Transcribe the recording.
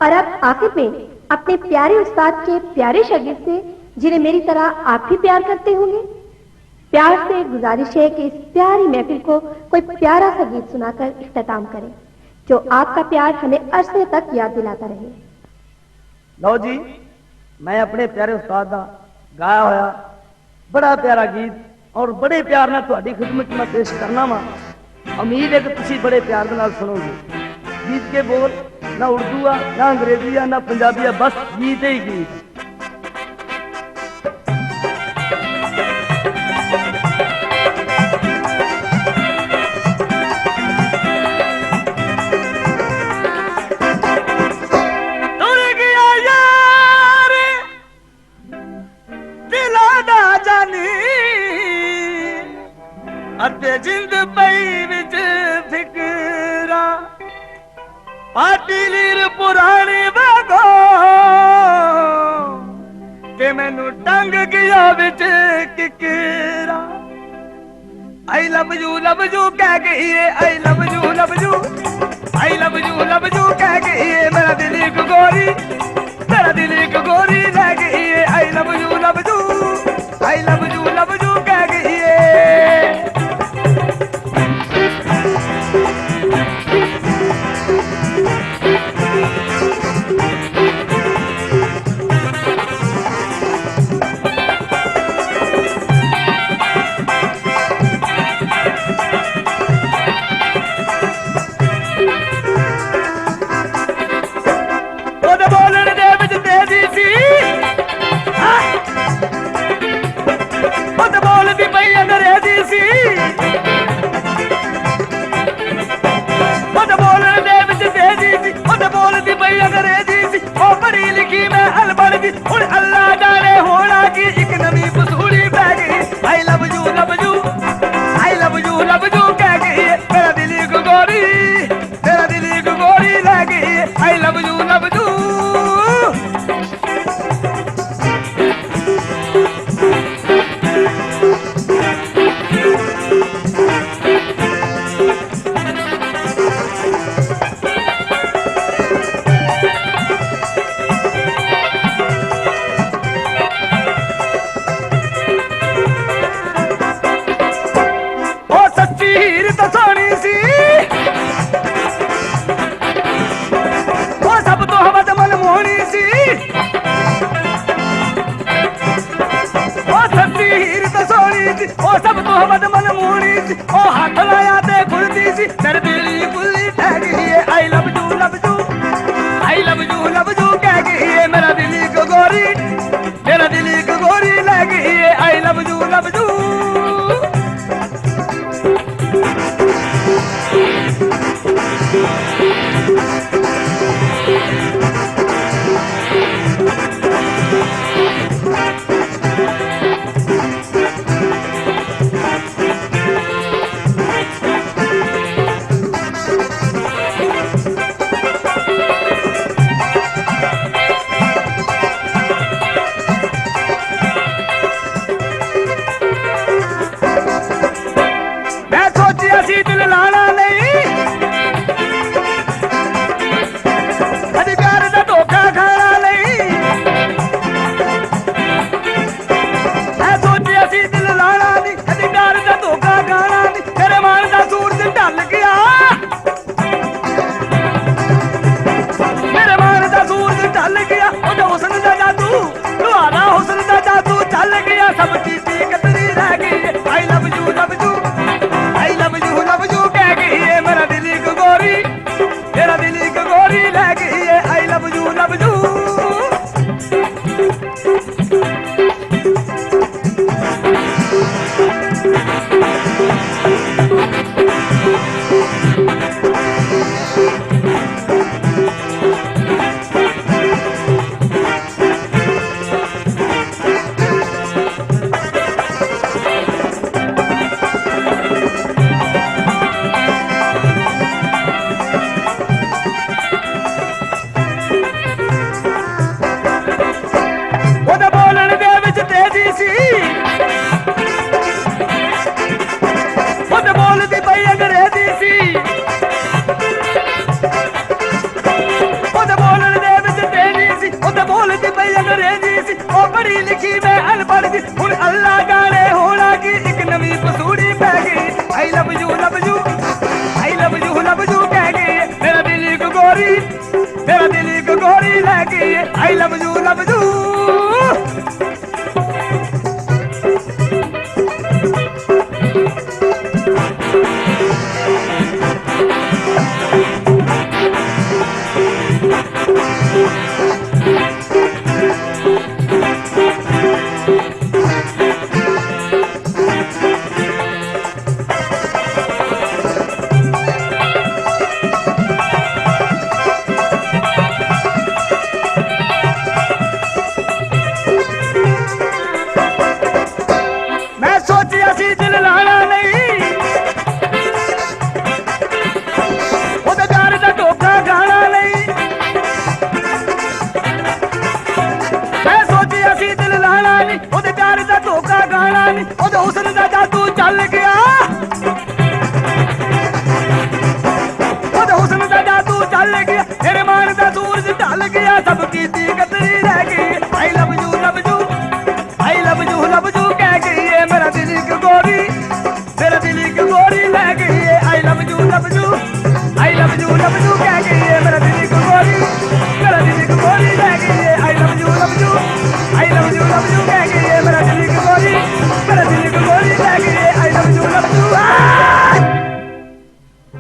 और अब आखिर में अपने प्यारे उस्ताद के प्यारे शागिर्द से, जिन्हें मेरी तरह आप भी प्यार करते होंगे, प्यार से गुजारिश है कि इस प्यारी महफिल को कोई प्यारा सा गीत सुनाकर इख्तिताम करें, जो आपका प्यार हमें अरसे तक याद दिलाता रहे। लो जी, मैं अपने प्यारे उस्ताद का गाया होया बड़ा प्यारा गीत और बड़े प्यार नाल तुहाडी खिदमत में पेश करना वा। उम्मीद है कि तुसीं बड़े प्यार दे नाल सुनोगे। गीत के बोल ना उर्दू आ, ना अंग्रेजी आ, ना पंजाबी आ, बस गीत ही गीत। जिंद पई विच फिकरा पाटी लीर पुरानी बागो के मैनू टंग गया विच किकरा। आई लव यू कह गई है, I love you I love you कह गई है। मेरा दिल एक गोरी, मेरा दिल एक गोरी रह गई है। I love you I love you कह गई है। अंग्रेजी सी ओ पढ़ी लिखी मैं अनपढ़ सी हुण अल्लाह गाने होना की एक नवी पसूड़ी पै गई I love you I love you कह गई मेरा दिल एक गोरी ले गई आई लव यू